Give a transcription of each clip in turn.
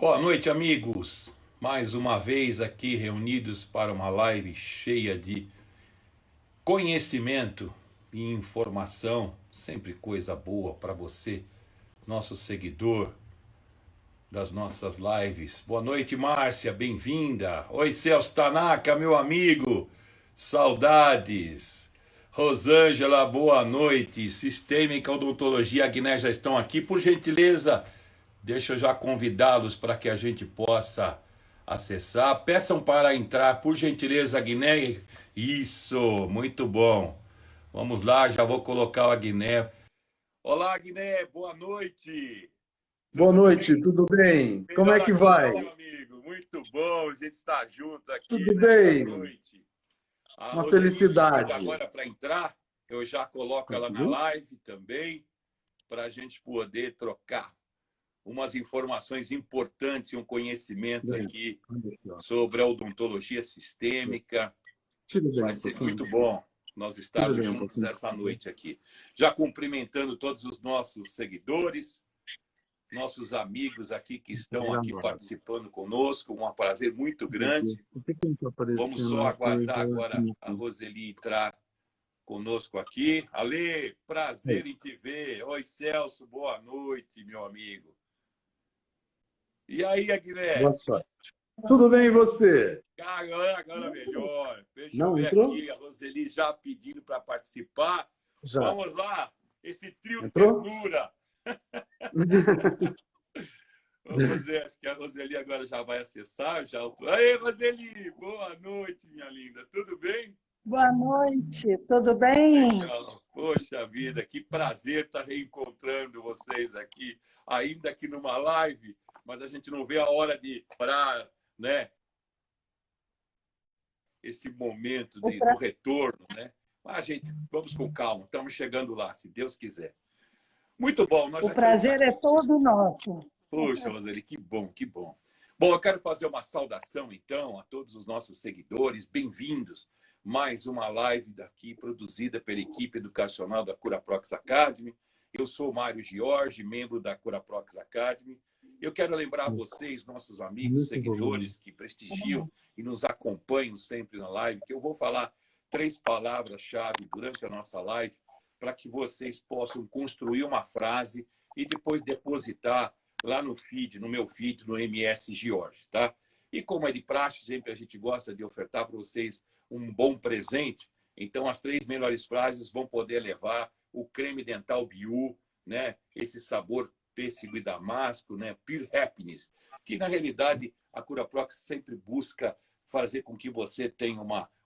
Boa noite, amigos. Mais uma vez aqui reunidos para uma live cheia de conhecimento e informação, sempre coisa boa para você, nosso seguidor das nossas lives. Boa noite, Márcia, bem-vinda. Oi, Celso Tanaka, meu amigo. Saudades. Rosângela, boa noite. Sistêmica Odontologia, Agné já estão aqui. Por gentileza, deixa eu já convidá-los para que a gente possa acessar. Peçam para entrar, por gentileza, Agné. Isso, muito bom. Vamos lá, já vou colocar o Agné. Olá, Agné, boa noite. Boa Tudo noite, bem? tudo bem? Como é Melhor que agora, vai? meu amigo. Muito bom a gente estar junto aqui Tudo nesta bem? noite. A Uma Roseli me pede felicidade. agora para entrar. Eu já coloco ela na Conseguiu? live também, para a gente poder trocar umas informações importantes e um conhecimento Bem, aqui olha aqui, ó. sobre a odontologia sistêmica. Tira daí Vai um ser pouquinho. muito bom nós Tira estarmos daí um juntos pouquinho. essa noite aqui. Já cumprimentando todos os nossos seguidores, nossos amigos aqui que estão aqui participando conosco, um prazer muito grande. Por que não está Vamos aparecendo só uma aguardar coisa agora aqui? a Roseli entrar conosco aqui. Ale, prazer em te ver. Oi, Celso, boa noite, meu amigo. E aí, Boa Aguilé? sorte. Tudo bem e você? Agora melhor. Deixa eu Não ver entrou? aqui, a Roseli já pedindo para participar. Já. Vamos lá, esse trio Entrou? ternura. Acho que a Roseli agora já vai acessar. Aí, Roseli, boa noite, minha linda. Tudo bem? Boa noite, tudo bem? Legal. Poxa vida, que prazer estar reencontrando vocês aqui, ainda aqui numa live, mas a gente não vê a hora de parar, né? Esse momento do retorno, né? Mas a gente, vamos com calma, estamos chegando lá, se Deus quiser. Muito bom, nós O já estamos prazer aqui. é todo nosso. Poxa, Roseli, que bom, que bom. Bom, eu quero fazer uma saudação, então, a todos os nossos seguidores. Bem-vindos. Mais uma live daqui, produzida pela equipe educacional da Curaprox Academy. Eu sou o Mário Giorgi, membro da Curaprox Academy. Eu quero lembrar a vocês, nossos amigos, seguidores que prestigiam e nos acompanham sempre na live, que eu vou falar 3 palavras-chave durante a nossa live para que vocês possam construir uma frase e depois depositar lá no feed, no meu feed, no MS Giorgi, tá? E como é de praxe, sempre a gente gosta de ofertar para vocês um bom presente. Então, as 3 melhores frases vão poder levar o creme dental Biu, né? Esse sabor pêssego e damasco, né? Pure Happiness, que na realidade a Curaprox sempre busca fazer com que você tenha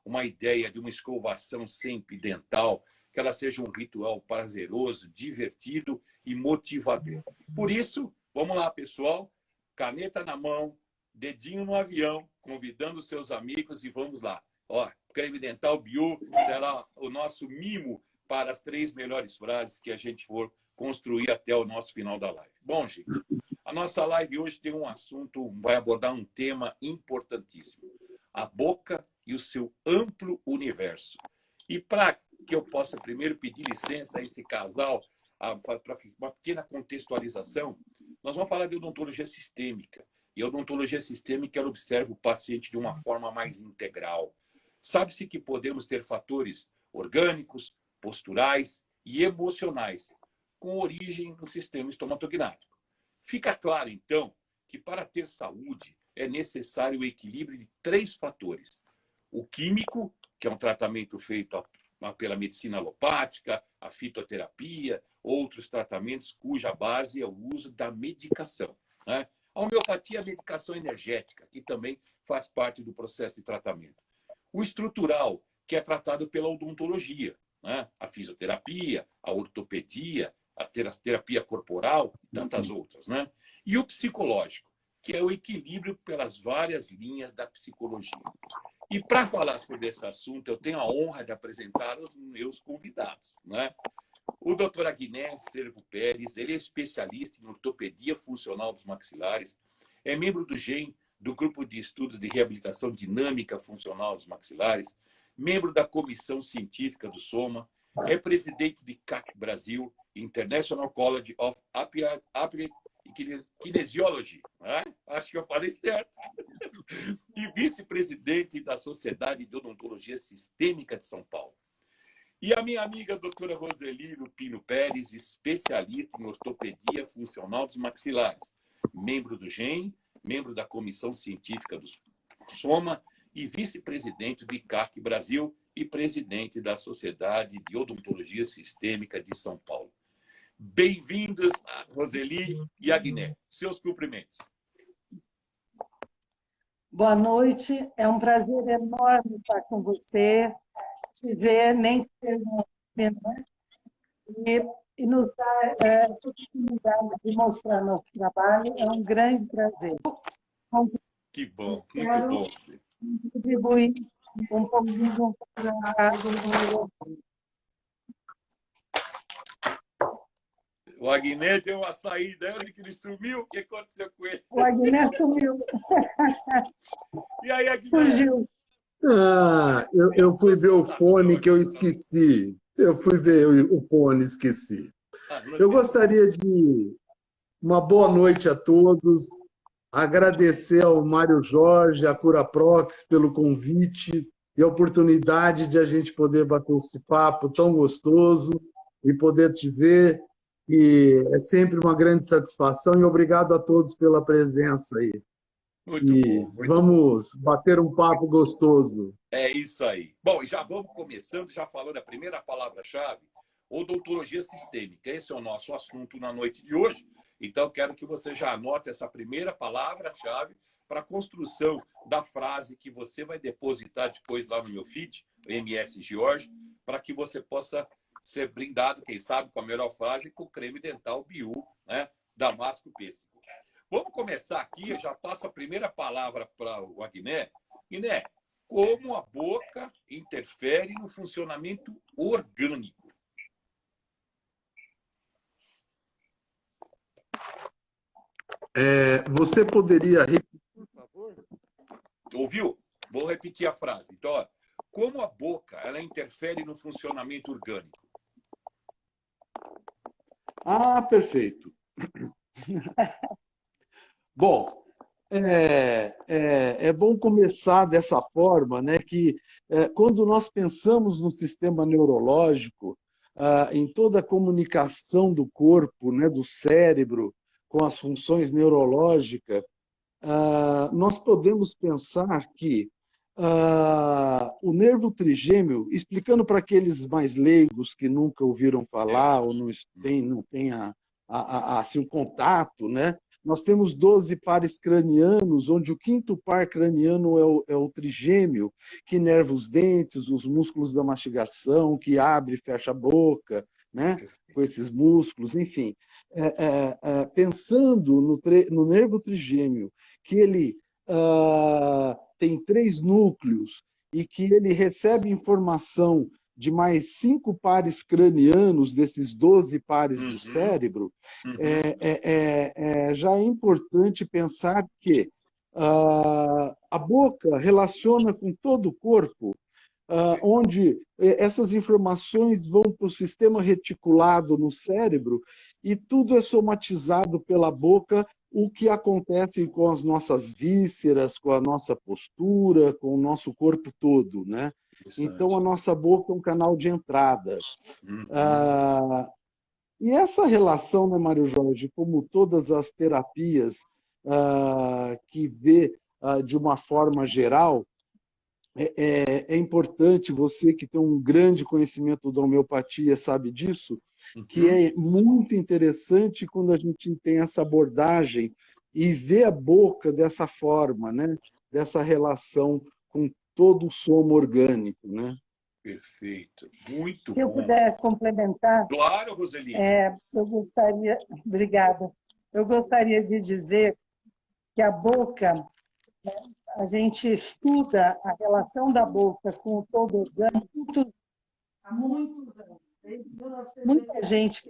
uma ideia de uma escovação sempre dental, que ela seja um ritual prazeroso, divertido e motivador. Por isso, vamos lá, pessoal. Caneta na mão, dedinho no avião, convidando seus amigos e vamos lá. Ó, creme dental Biu será o nosso mimo para as 3 melhores frases que a gente for construir até o nosso final da live. Bom, gente, a nossa live hoje tem um assunto, vai abordar um tema importantíssimo. A boca e o seu amplo universo. E para que eu possa primeiro pedir licença a esse casal, para uma pequena contextualização, nós vamos falar de odontologia sistêmica. E a odontologia sistêmica ela observa o paciente de uma forma mais integral. Sabe-se que podemos ter fatores orgânicos, posturais e emocionais com origem no sistema estomatognático. Fica claro, então, que para ter saúde é necessário o equilíbrio de 3 fatores. O químico, que é um tratamento feito pela medicina alopática, a fitoterapia, outros tratamentos cuja base é o uso da medicação, né? A homeopatia é a medicação energética, que também faz parte do processo de tratamento. O estrutural, que é tratado pela odontologia, né? A fisioterapia, a ortopedia, a terapia corporal e tantas outras, né? E o psicológico, que é o equilíbrio pelas várias linhas da psicologia. E para falar sobre esse assunto, eu tenho a honra de apresentar os meus convidados, né? O Dr. Agné Servo Pérez, ele é especialista em ortopedia funcional dos maxilares, é membro do GEM, do Grupo de Estudos de Reabilitação Dinâmica Funcional dos Maxilares, membro da Comissão Científica do SOMA, é presidente de CAC Brasil, International College of Applied e Kinesiology, né? Acho que eu falei certo. E vice-presidente da Sociedade de Odontologia Sistêmica de São Paulo. E a minha amiga doutora Roseli Lupino Pérez, especialista em ortopedia funcional dos maxilares, membro do GEM, membro da Comissão Científica do SOMA e vice-presidente do ICAC Brasil e presidente da Sociedade de Odontologia Sistêmica de São Paulo. Bem-vindos, Roseli e Agné. Seus cumprimentos. Boa noite, é um prazer enorme estar com você, te ver, nem que seja um minuto, e nos dar essa oportunidade de mostrar nosso trabalho, é um grande prazer. Que bom, muito bom. Contribuir um pouquinho para a O Agné deu uma saída, que ele sumiu, o que aconteceu com ele? O Agné sumiu. E aí, Agné? Fugiu. Eu fui ver o fone que eu esqueci. Eu fui ver o fone, esqueci. Eu gostaria de uma boa noite a todos, agradecer ao Mário Jorge, à Curaprox pelo convite e a oportunidade de a gente poder bater esse papo tão gostoso e poder te ver. E é sempre uma grande satisfação e obrigado a todos pela presença aí. Muito bom. Vamos bater um papo gostoso. É isso aí. Bom, já vamos começando, já falando a primeira palavra-chave, odontologia sistêmica. Esse é o nosso assunto na noite de hoje. Então, quero que você já anote essa primeira palavra-chave para a construção da frase que você vai depositar depois lá no meu feed, MS Jorge, para que você possa ser brindado, quem sabe, com a melhor frase, com o creme dental Biu, né? Damasco Pêssego. Vamos começar aqui, eu já passo a primeira palavra para o Agné. Agné, como a boca interfere no funcionamento orgânico? Você poderia repetir, por favor? Ouviu? Vou repetir a frase. Então, ó, como a boca ela interfere no funcionamento orgânico? Perfeito. Bom, é bom começar dessa forma, né? Que quando nós pensamos no sistema neurológico, em toda a comunicação do corpo, né, do cérebro, com as funções neurológicas, nós podemos pensar que o nervo trigêmeo, explicando para aqueles mais leigos que nunca ouviram falar ou não têm assim, um contato, né? Nós temos 12 pares cranianos, onde o quinto par craniano é o trigêmeo, que inerva os dentes, os músculos da mastigação, que abre e fecha a boca, né? Com esses músculos, enfim. Pensando no nervo trigêmeo, que ele tem 3 núcleos e que ele recebe informação de mais 5 pares cranianos, desses 12 pares do cérebro, já é importante pensar que a boca relaciona com todo o corpo, onde essas informações vão para o sistema reticulado no cérebro e tudo é somatizado pela boca, o que acontece com as nossas vísceras, com a nossa postura, com o nosso corpo todo, né? Então, a nossa boca é um canal de entrada. E essa relação, né, Mário Jorge, como todas as terapias que vê de uma forma geral, é importante, você que tem um grande conhecimento da homeopatia sabe disso, que é muito interessante quando a gente tem essa abordagem e vê a boca dessa forma, né? Dessa relação com todo o soma orgânico, né? Perfeito, muito bom. Se eu puder complementar, Claro, Roseli. eu gostaria, obrigada, eu gostaria de dizer que a boca, a gente estuda a relação da boca com o todo orgânico há muitos anos. Muita gente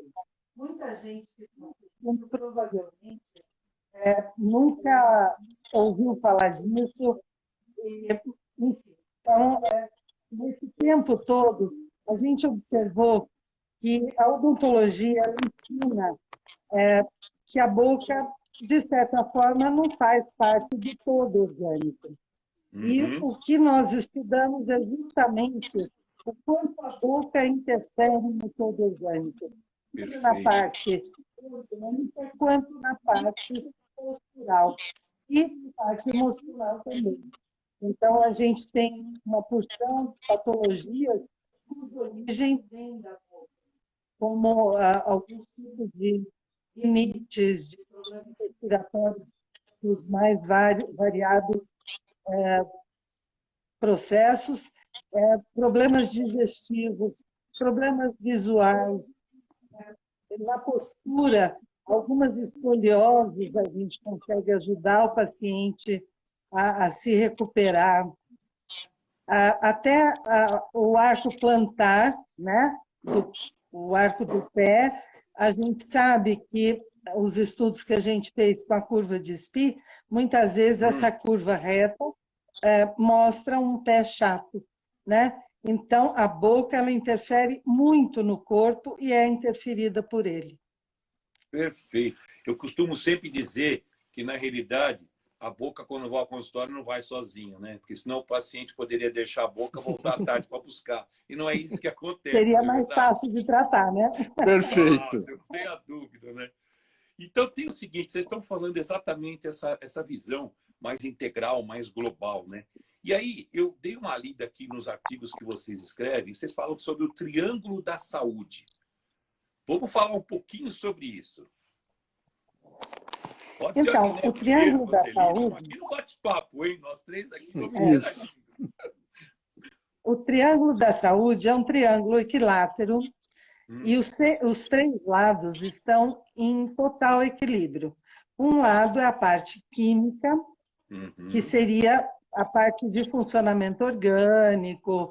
muito provavelmente nunca ouviu falar disso. Enfim, então, nesse tempo todo, a gente observou que a odontologia ensina que a boca, de certa forma, não faz parte do todo orgânico. E o que nós estudamos é justamente o quanto a boca interfere no todo orgânico, tanto na parte orgânica quanto na parte postural e na parte emocional também. Então, a gente tem uma porção de patologias cuja origem vem da boca, como alguns tipos de rinites, de problemas respiratórios dos mais variados processos, problemas digestivos, problemas visuais, na postura, algumas escolioses, a gente consegue ajudar o paciente a se recuperar. Até o arco plantar, né? O arco do pé, a gente sabe que os estudos que a gente fez com a curva de SPI, muitas vezes essa curva reta mostra um pé chato, né? Então, a boca ela interfere muito no corpo e é interferida por ele. Perfeito. Eu costumo sempre dizer que, na realidade, a boca, quando vai ao consultório, não vai sozinha, né? Porque senão o paciente poderia deixar a boca e voltar à tarde para buscar. E não é isso que acontece. Seria mais fácil de tratar, né? Perfeito. Eu tenho a dúvida, né? Então, tem o seguinte, vocês estão falando exatamente essa visão mais integral, mais global, né? E aí, eu dei uma lida aqui nos artigos que vocês escrevem, vocês falam sobre o triângulo da saúde. Vamos falar um pouquinho sobre isso. Pode ser então, aqui, né? O triângulo da saúde... Aqui no bate-papo, hein? Nós três aqui no interagindo. O triângulo da saúde é um triângulo equilátero e os três lados estão em total equilíbrio. Um lado é a parte química, que seria a parte de funcionamento orgânico,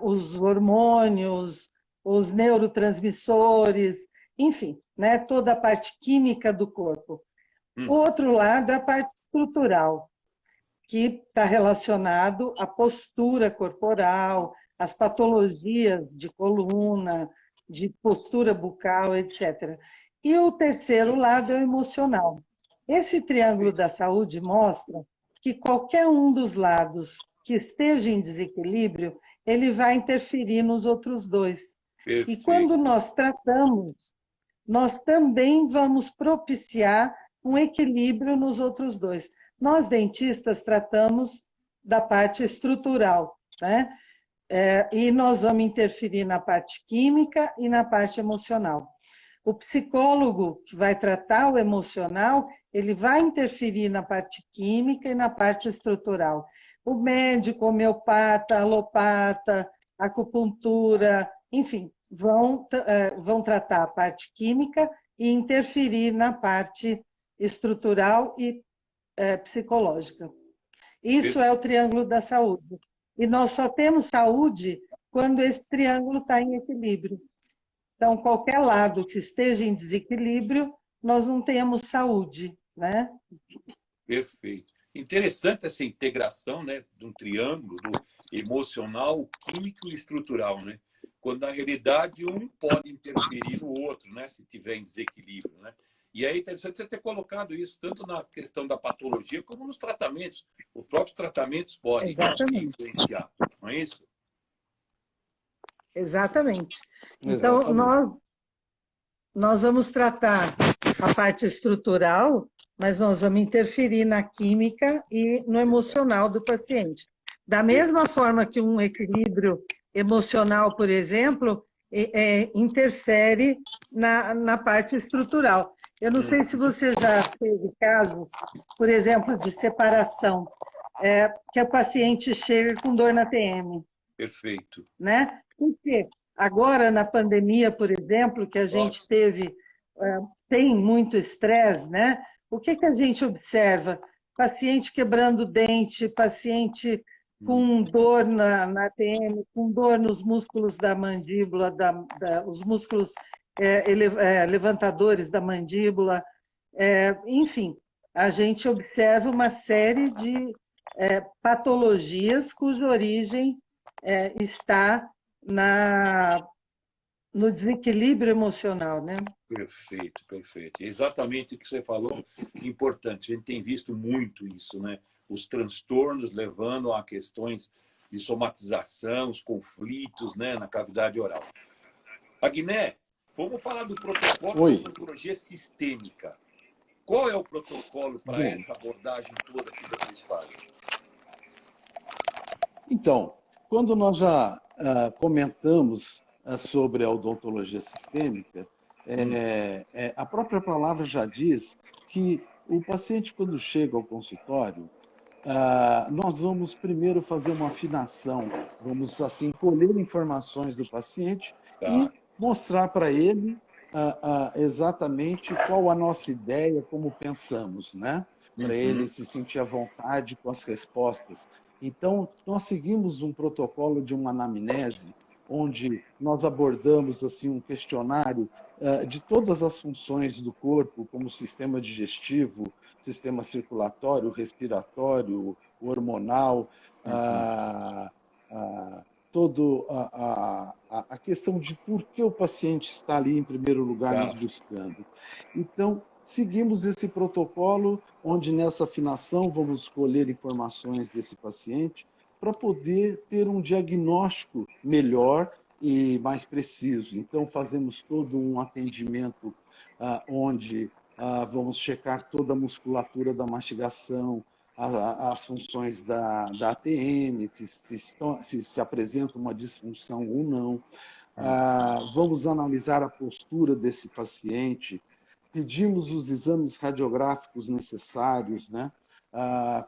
os hormônios, os neurotransmissores, enfim, né, toda a parte química do corpo. O outro lado é a parte estrutural, que está relacionado à postura corporal, às patologias de coluna, de postura bucal, etc. E o terceiro lado é o emocional. Esse triângulo da saúde mostra que qualquer um dos lados que esteja em desequilíbrio, ele vai interferir nos outros dois. Perfeito. E quando nós tratamos, nós também vamos propiciar um equilíbrio nos outros dois. Nós, dentistas, tratamos da parte estrutural, né? E nós vamos interferir na parte química e na parte emocional. O psicólogo que vai tratar o emocional, ele vai interferir na parte química e na parte estrutural. O médico, homeopata, alopata, acupuntura, enfim, vão tratar a parte química e interferir na parte estrutural e psicológica. Isso é o triângulo da saúde. E nós só temos saúde quando esse triângulo está em equilíbrio. Então, qualquer lado que esteja em desequilíbrio, nós não temos saúde, né? Perfeito. Interessante essa integração, né, de um triângulo do emocional, químico e estrutural, né? Quando, na realidade, um pode interferir no outro, né, se tiver em desequilíbrio, né? E é interessante você ter colocado isso tanto na questão da patologia como nos tratamentos. Os próprios tratamentos podem influenciar, não é isso? Exatamente. Então, nós vamos tratar a parte estrutural, mas nós vamos interferir na química e no emocional do paciente. Da mesma forma que um equilíbrio emocional, por exemplo, interfere na parte estrutural. Eu não sei se você já teve casos, por exemplo, de separação, que o paciente chega com dor na TM. Perfeito. Né? Por quê? Agora, na pandemia, por exemplo, que a gente tem muito estresse, né? O que a gente observa? Paciente quebrando dente, paciente com dor na TM, com dor nos músculos da mandíbula, os músculos levantadores da mandíbula. Enfim, a gente observa uma série de patologias cuja origem está no desequilíbrio emocional, né? Perfeito, perfeito. Exatamente o que você falou, importante. A gente tem visto muito isso, né? Os transtornos levando a questões de somatização, os conflitos, né, na cavidade oral. Agné, vamos falar do protocolo de Oi. odontologia sistêmica. Qual é o protocolo para Bom, essa abordagem toda que vocês fazem? então, quando nós já comentamos sobre a odontologia sistêmica, a própria palavra já diz que o paciente, quando chega ao consultório, nós vamos primeiro fazer uma afinação, vamos assim colher informações do paciente Tá. e mostrar para ele exatamente qual a nossa ideia, como pensamos, né? Para ele Uhum. se sentir à vontade com as respostas. Então, nós seguimos um protocolo de uma anamnese, onde nós abordamos assim um questionário de todas as funções do corpo, como o sistema digestivo, sistema circulatório, respiratório, hormonal, Uhum. todo a questão de por que o paciente está ali em primeiro lugar nos Tá. buscando. Então, seguimos esse protocolo, onde nessa afinação vamos colher informações desse paciente para poder ter um diagnóstico melhor e mais preciso. Então, fazemos todo um atendimento onde vamos checar toda a musculatura da mastigação, as funções da ATM, se apresenta uma disfunção ou não. Vamos analisar a postura desse paciente, pedimos os exames radiográficos necessários, né?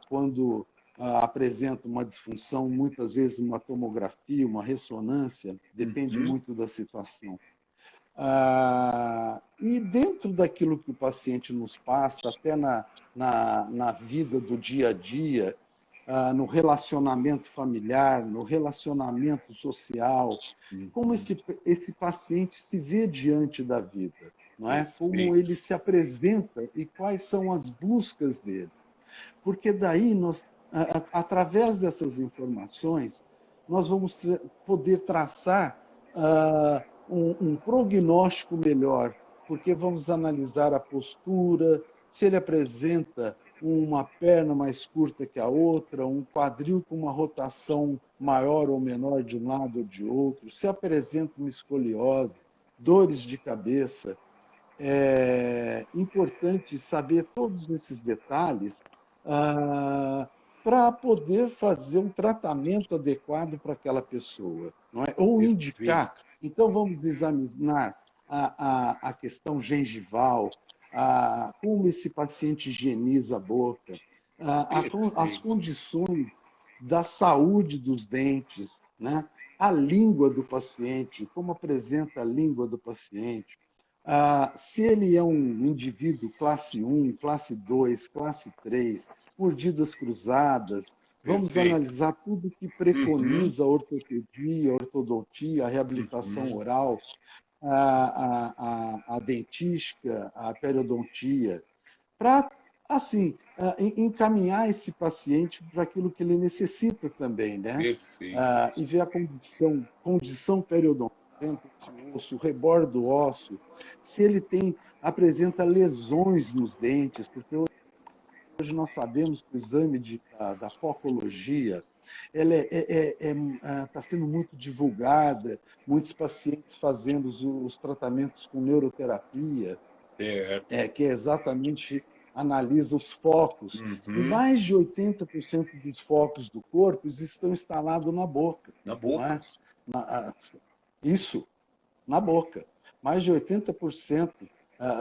Quando apresenta uma disfunção, muitas vezes uma tomografia, uma ressonância, depende Uhum. muito da situação. E dentro daquilo que o paciente nos passa, até na vida do dia a dia, no relacionamento familiar, no relacionamento social, como Uhum. esse paciente se vê diante da vida, não é? Como Perfeito. ele se apresenta e quais são as buscas dele. Porque daí, através dessas informações, nós vamos poder traçar um prognóstico melhor, porque vamos analisar a postura, se ele apresenta uma perna mais curta que a outra, um quadril com uma rotação maior ou menor de um lado ou de outro, se apresenta uma escoliose, dores de cabeça. É importante saber todos esses detalhes para poder fazer um tratamento adequado para aquela pessoa, não é? Ou indicar. Perfeito. Então, vamos examinar a questão gengival, como esse paciente higieniza a boca, as Perfeito. condições da saúde dos dentes, né? A língua do paciente, como apresenta a língua do paciente, se ele é um indivíduo classe 1, classe 2, classe 3, mordidas cruzadas, vamos Perfeito. analisar tudo que Uhum. preconiza a ortopedia, a ortodontia, a reabilitação Uhum. oral, a dentística, a periodontia, para, assim, encaminhar esse paciente para aquilo que ele necessita também, né? Perfeito. E ver a condição periodontal, esse osso, o rebordo do ósseo, se ele apresenta lesões nos dentes, porque hoje nós sabemos que o exame da focologia ela está sendo muito divulgada, muitos pacientes fazendo os tratamentos com neuroterapia, Certo. que é exatamente analisa os focos. E Uhum. mais de 80% dos focos do corpo estão instalados na boca, Na não boca. é? Isso, na boca. Mais de 80%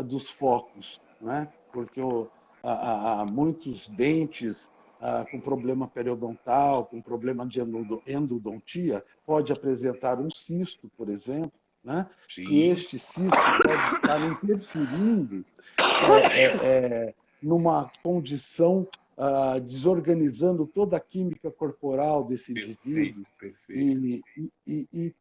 dos focos, não é? Porque há muitos dentes com problema periodontal, com problema de endodontia, pode apresentar um cisto, por exemplo, né? Que Sim. este cisto pode estar interferindo numa condição desorganizando toda a química corporal desse Perfeito. indivíduo. Perfeito. E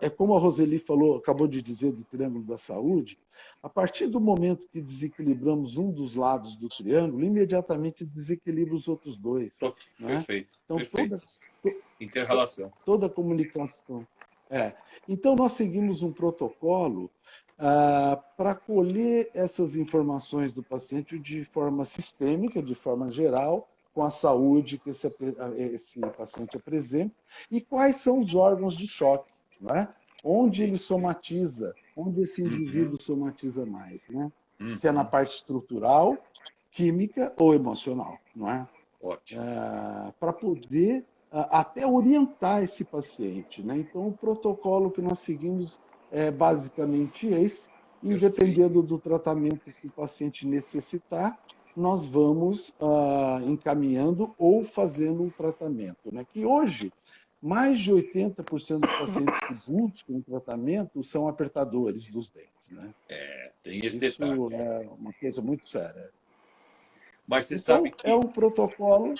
é como a Roseli falou, acabou de dizer do triângulo da saúde, a partir do momento que desequilibramos um dos lados do triângulo, imediatamente desequilibra os outros dois. Não é? Perfeito. Então, Perfeito. to- Inter-relação. toda a comunicação. Então, nós seguimos um protocolo para colher essas informações do paciente de forma sistêmica, de forma geral, com a saúde que esse paciente apresenta, e quais são os órgãos de choque, não é? Onde ele somatiza, onde esse indivíduo somatiza mais, né? Se é na parte estrutural, química ou emocional, não é? Ótimo. Para poder até orientar esse paciente, né? Então, o protocolo que nós seguimos é basicamente esse, e dependendo do tratamento que o paciente necessitar, nós vamos encaminhando ou fazendo um tratamento, né? Que hoje, mais de 80% dos pacientes que buscam um tratamento são apertadores dos dentes, né? Tem esse Isso detalhe. é uma coisa muito séria. Mas você Então, sabe que é um protocolo...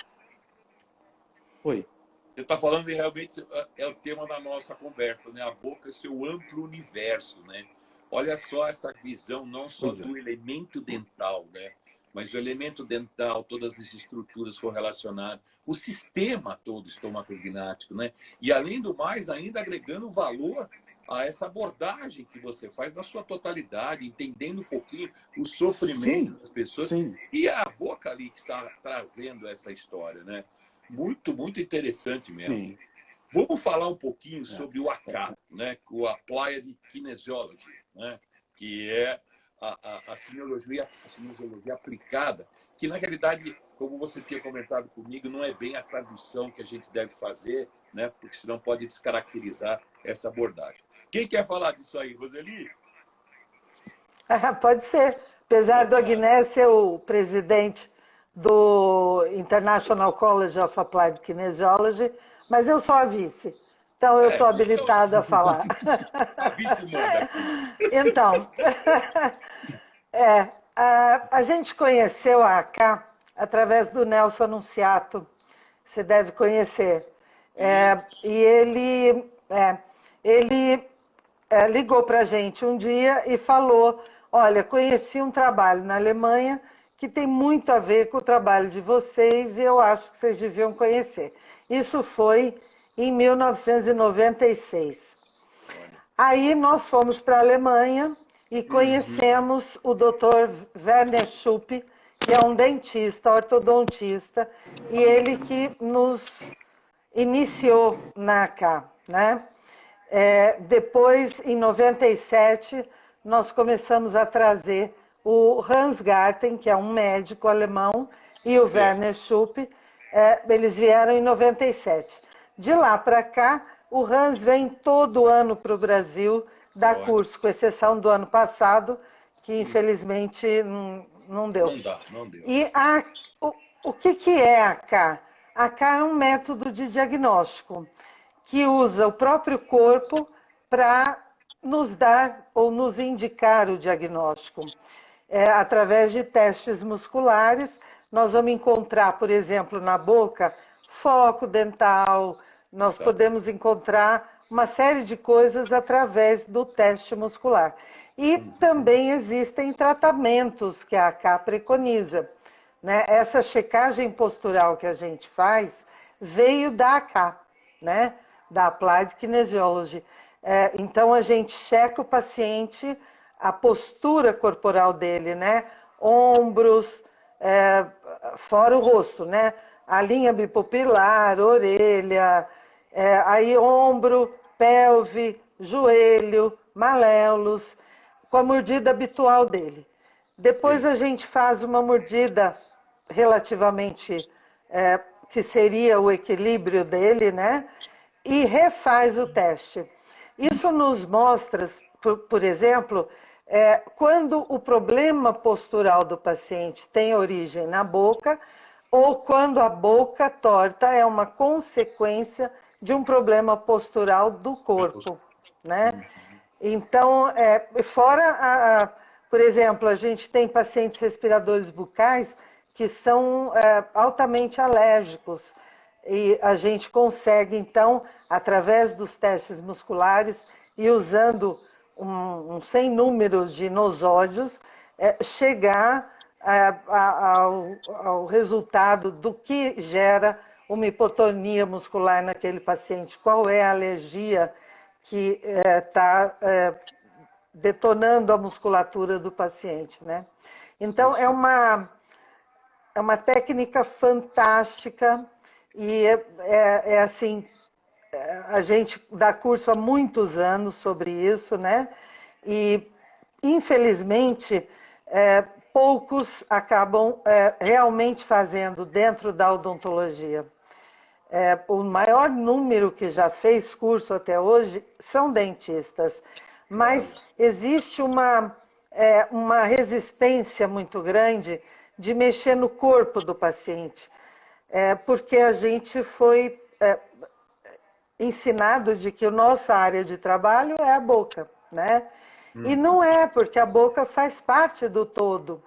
Oi. você está falando e realmente é o tema da nossa conversa, né? A boca é seu amplo universo, né? Olha só essa visão não só do elemento dental, né? Mas o elemento dental, todas as estruturas correlacionadas, o sistema todo estomatognático, né? E além do mais, ainda agregando valor a essa abordagem que você faz na sua totalidade, entendendo um pouquinho o sofrimento das pessoas. Sim. E é a boca ali que está trazendo essa história, né? Muito, muito interessante mesmo. Sim. Vamos falar um pouquinho sobre o AK, né? O Applied Kinesiology, né? Que é a cinesiologia aplicada, que na realidade, como você tinha comentado comigo, não é bem a tradução que a gente deve fazer, né? Porque senão pode descaracterizar essa abordagem. Quem quer falar disso aí, Roseli? Pode ser. Apesar do Agnès ser o presidente do International College of Applied Kinesiology, mas eu sou a vice. Então, eu estou habilitada a falar. A vice manda aqui. Então, a gente conheceu a AK através do Nelson Anunciato, você deve conhecer. E ele ligou para a gente um dia e falou, olha, conheci um trabalho na Alemanha que tem muito a ver com o trabalho de vocês e eu acho que vocês deviam conhecer. Isso foi em 1996. Aí nós fomos para a Alemanha e conhecemos o Dr. Werner Schupp, que é um dentista, ortodontista, e ele que nos iniciou na AK, né? Depois, em 97, nós começamos a trazer o Hans Garten, que é um médico alemão, e o Werner Schupp, eles vieram em 97. De lá para cá, o Hans vem todo ano para o Brasil dar curso, com exceção do ano passado, que infelizmente não deu. Não deu. E o que é a AK? A AK é um método de diagnóstico que usa o próprio corpo para nos dar ou nos indicar o diagnóstico. Através de testes musculares, nós vamos encontrar, por exemplo, na boca, foco dental, nós podemos encontrar uma série de coisas através do teste muscular. E também existem tratamentos que a AK preconiza, né? Essa checagem postural que a gente faz veio da AK, né? Da Applied Kinesiology. Então, a gente checa o paciente, a postura corporal dele, né? Ombros, fora o rosto, né? A linha bipupilar, orelha, aí ombro, pelve, joelho, maléolos, com a mordida habitual dele. Depois a gente faz uma mordida relativamente, que seria o equilíbrio dele, né? E refaz o teste. Isso nos mostra, por exemplo, quando o problema postural do paciente tem origem na boca ou quando a boca torta é uma consequência de um problema postural do corpo, né? Então, por exemplo, a gente tem pacientes respiradores bucais que são altamente alérgicos e a gente consegue, então, através dos testes musculares e usando um sem números de nosódios, chegar ao resultado do que gera uma hipotonia muscular naquele paciente, qual é a alergia que está detonando a musculatura do paciente, né? Então, é uma técnica fantástica e assim, a gente dá curso há muitos anos sobre isso, né? E, infelizmente, poucos acabam realmente fazendo dentro da odontologia. O maior número que já fez curso até hoje são dentistas, mas existe uma resistência muito grande de mexer no corpo do paciente, porque a gente foi ensinado de que a nossa área de trabalho é a boca, né? E não é, porque a boca faz parte do todo.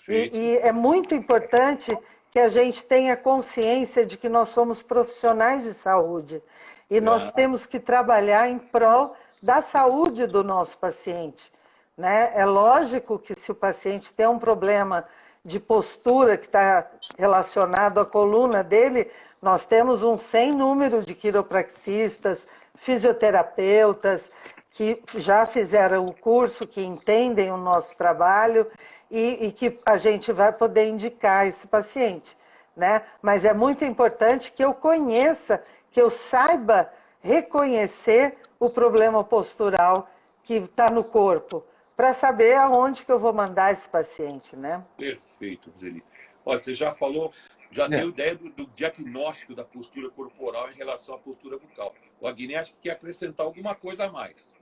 E é muito importante que a gente tenha consciência de que nós somos profissionais de saúde e nós temos que trabalhar em prol da saúde do nosso paciente, né? É lógico que se o paciente tem um problema de postura que está relacionado à coluna dele, nós temos um sem número de quiropraxistas, fisioterapeutas que já fizeram o curso, que entendem o nosso trabalho e que a gente vai poder indicar esse paciente, né? Mas é muito importante que eu conheça, que eu saiba reconhecer o problema postural que está no corpo, para saber aonde que eu vou mandar esse paciente, né? Perfeito, Roseli. Olha, você já falou, já deu ideia do diagnóstico da postura corporal em relação à postura bucal. O Aguiné acho que quer acrescentar alguma coisa a mais.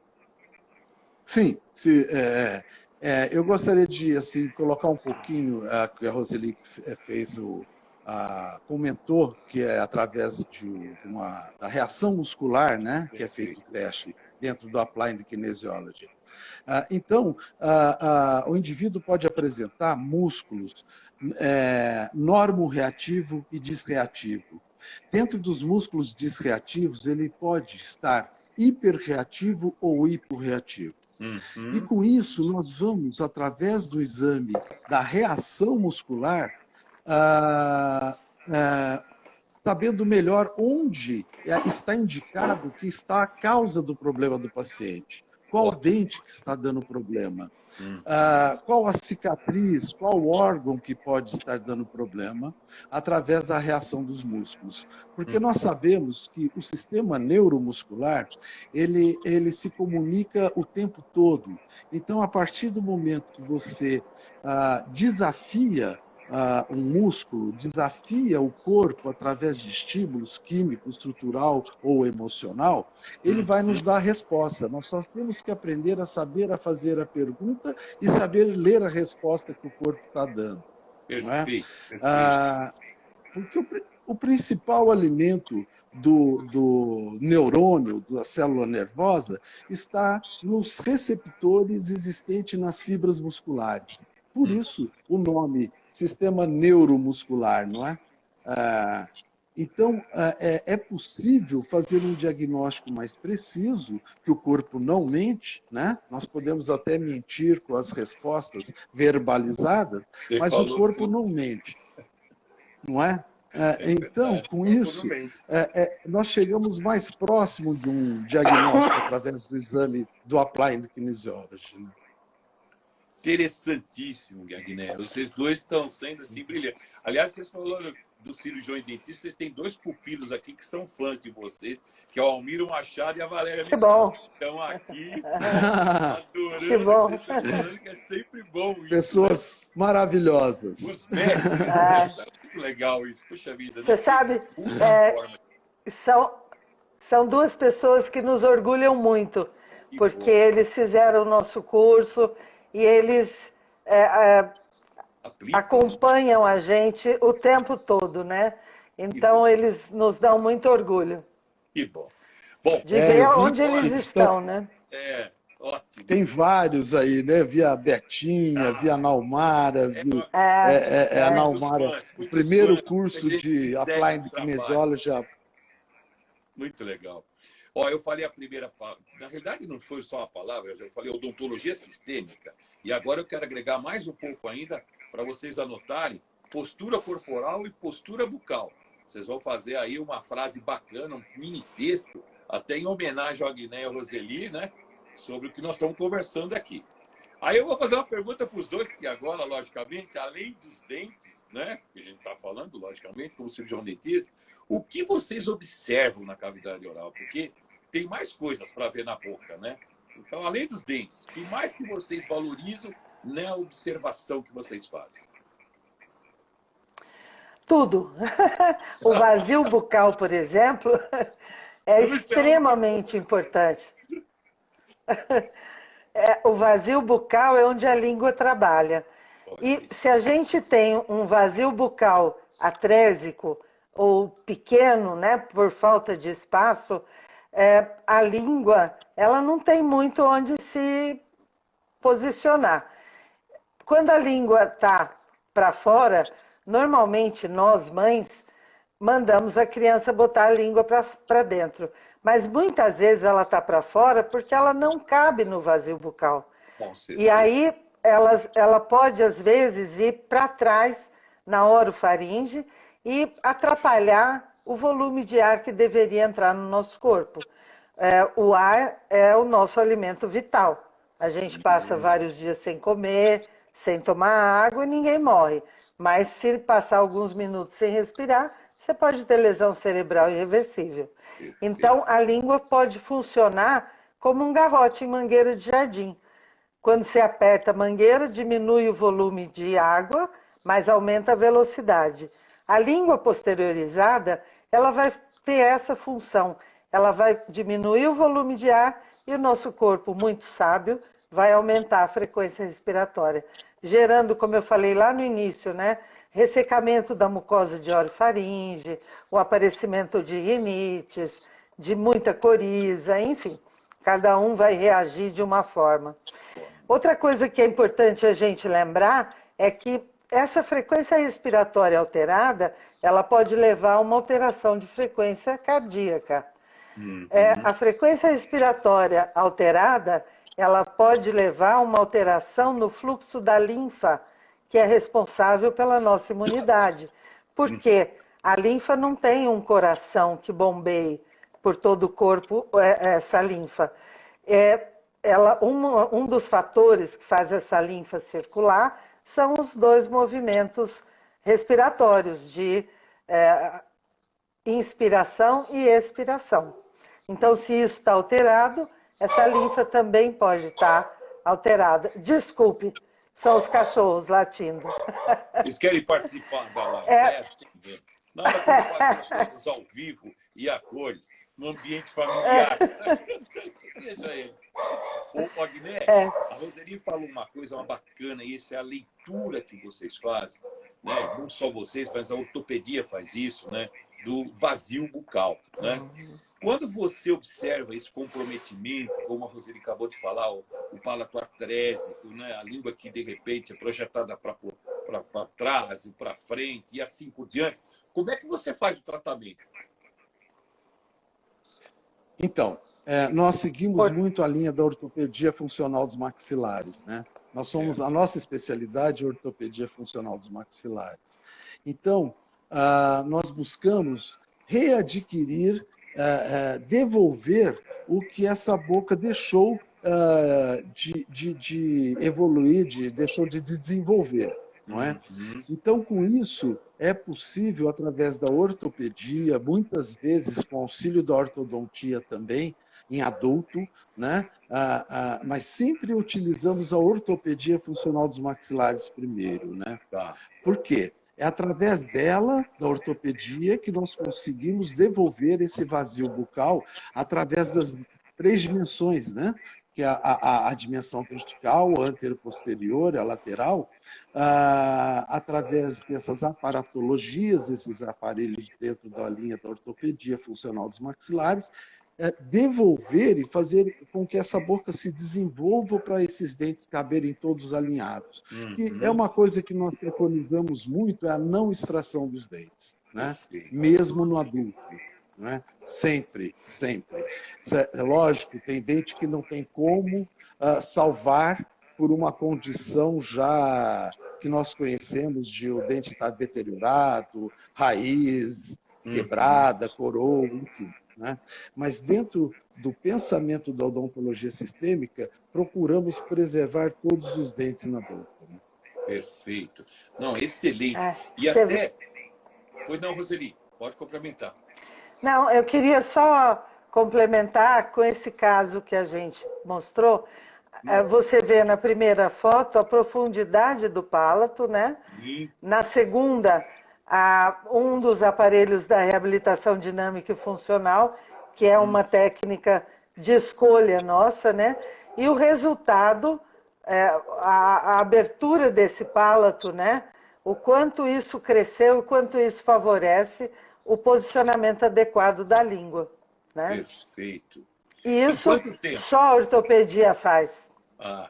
Sim, eu gostaria de assim, colocar um pouquinho que a Roseli fez comentou que é através da reação muscular, né, que é feito o teste dentro do Applied Kinesiology. Então, o indivíduo pode apresentar músculos normoreativo e disreativo. Dentro dos músculos disreativos, ele pode estar hiperreativo ou hiporreativo. E com isso, nós vamos, através do exame da reação muscular, sabendo melhor onde está indicado que está a causa do problema do paciente. Qual dente que está dando problema? Qual a cicatriz, qual órgão que pode estar dando problema, através da reação dos músculos. Porque nós sabemos que o sistema neuromuscular, ele se comunica o tempo todo. Então, a partir do momento que você desafia um músculo, desafia o corpo através de estímulos químico, estrutural ou emocional, ele vai nos dar a resposta. Nós só temos que aprender a saber a fazer a pergunta e saber ler a resposta que o corpo está dando. Perfeito. Porque o principal alimento do neurônio, da célula nervosa, está nos receptores existentes nas fibras musculares. Por isso, o nome sistema neuromuscular, não é? Então, é possível fazer um diagnóstico mais preciso, que o corpo não mente, né? Nós podemos até mentir com as respostas verbalizadas, mas o corpo não mente, não é? Então, com isso, nós chegamos mais próximo de um diagnóstico através do exame do Applied Kinesiology. Né? Interessantíssimo, Aguiné. Vocês dois estão sendo assim brilhantes. Aliás, vocês falaram do cirurgião e dentista, vocês têm dois pupilos aqui que são fãs de vocês, que é o Almiro Machado e a Valéria. Que bom. Estão aqui adorando. Que bom. Que vocês estão falando, que é sempre bom isso. Pessoas maravilhosas. Os mestres. É muito legal isso. Puxa vida. Você sabe, são duas pessoas que nos orgulham muito, porque eles fizeram o nosso curso e eles acompanham a gente o tempo todo, né? Então, eles nos dão muito orgulho. Que bom. Bom, de ver onde eles estão, né? Ótimo. Tem vários aí, né? Via Betinha, via Naumara. A Naumara, o primeiro curso de Applied Kinesiology. Muito legal. Ó, eu falei a primeira palavra. Na realidade, não foi só uma palavra, eu falei odontologia sistêmica. E agora eu quero agregar mais um pouco ainda para vocês anotarem postura corporal e postura bucal. Vocês vão fazer aí uma frase bacana, um mini texto, até em homenagem ao Aguiné e ao Roseli, né? sobre o que nós estamos conversando aqui. Aí eu vou fazer uma pergunta para os dois, porque agora, logicamente, além dos dentes, né, que a gente está falando, logicamente, como cirurgião dentista, o que vocês observam na cavidade oral? Porque tem mais coisas para ver na boca, né? Então, além dos dentes, o que mais que vocês valorizam na observação que vocês fazem? Tudo. O vazio bucal, por exemplo, é extremamente importante. O vazio bucal é onde a língua trabalha. E se a gente tem um vazio bucal atrésico ou pequeno, né, por falta de espaço, a língua ela não tem muito onde se posicionar. Quando a língua está para fora, normalmente nós, mães, mandamos a criança botar a língua para dentro. Mas muitas vezes ela está para fora porque ela não cabe no vazio bucal. E aí ela pode, às vezes, ir para trás na orofaringe e atrapalhar o volume de ar que deveria entrar no nosso corpo. O ar é o nosso alimento vital. A gente passa vários dias sem comer, sem tomar água e ninguém morre. Mas se passar alguns minutos sem respirar, você pode ter lesão cerebral irreversível. Então, a língua pode funcionar como um garrote em mangueira de jardim. Quando você aperta a mangueira, diminui o volume de água, mas aumenta a velocidade. A língua posteriorizada, ela vai ter essa função. Ela vai diminuir o volume de ar e o nosso corpo, muito sábio, vai aumentar a frequência respiratória, gerando, como eu falei lá no início, né, ressecamento da mucosa de orofaringe, o aparecimento de rinites, de muita coriza, enfim, cada um vai reagir de uma forma. Outra coisa que é importante a gente lembrar é que essa frequência respiratória alterada, ela pode levar a uma alteração de frequência cardíaca. A frequência respiratória alterada, ela pode levar a uma alteração no fluxo da linfa, que é responsável pela nossa imunidade. Porque a linfa não tem um coração que bombeie por todo o corpo essa linfa. Um dos fatores que faz essa linfa circular são os dois movimentos respiratórios de inspiração e expiração. Então, se isso está alterado, essa linfa também pode estar alterada. Desculpe, são os cachorros latindo. Eles querem participar da live? Nada como fazer as coisas ao vivo e a cores, no ambiente familiar. Deixa eles. Ô, Agné, a Roseli falou uma coisa bacana, e isso é a leitura que vocês fazem, né? Não só vocês, mas a ortopedia faz isso, né? Do vazio bucal, né? Quando você observa esse comprometimento, como a Roseli acabou de falar, o palato artrésico, né? A língua que de repente é projetada para trás e para frente e assim por diante, como é que você faz o tratamento? Então, nós seguimos muito a linha da ortopedia funcional dos maxilares, né? A nossa especialidade é ortopedia funcional dos maxilares. Então, nós buscamos readquirir, devolver o que essa boca deixou de evoluir, deixou de desenvolver, não é? Então, com isso, é possível, através da ortopedia, muitas vezes com auxílio da ortodontia também, em adulto, né? Mas sempre utilizamos a ortopedia funcional dos maxilares primeiro, né? Por quê? É através dela, da ortopedia, que nós conseguimos devolver esse vazio bucal através das 3 dimensões, né? Que é a dimensão vertical, a anteroposterior, a lateral, através dessas aparatologias, desses aparelhos dentro da linha da ortopedia funcional dos maxilares, devolver e fazer com que essa boca se desenvolva para esses dentes caberem todos alinhados. E é uma coisa que nós preconizamos muito, é a não extração dos dentes, né? Mesmo no adulto. Né? Sempre, sempre. É lógico, tem dente que não tem como salvar por uma condição já que nós conhecemos de o dente estar deteriorado, raiz quebrada, coroa, enfim. né? Mas dentro do pensamento da odontologia sistêmica, procuramos preservar todos os dentes na boca. Né? Perfeito. Não, excelente. E você... até... Pois não, Roseli, pode complementar. Não, eu queria só complementar com esse caso que a gente mostrou. Você vê na primeira foto a profundidade do palato, né? Na segunda, um dos aparelhos da reabilitação dinâmica e funcional, que é uma técnica de escolha nossa, né? E o resultado, a abertura desse palato, né? O quanto isso cresceu, o quanto isso favorece o posicionamento adequado da língua, né? Perfeito. E isso só a ortopedia faz.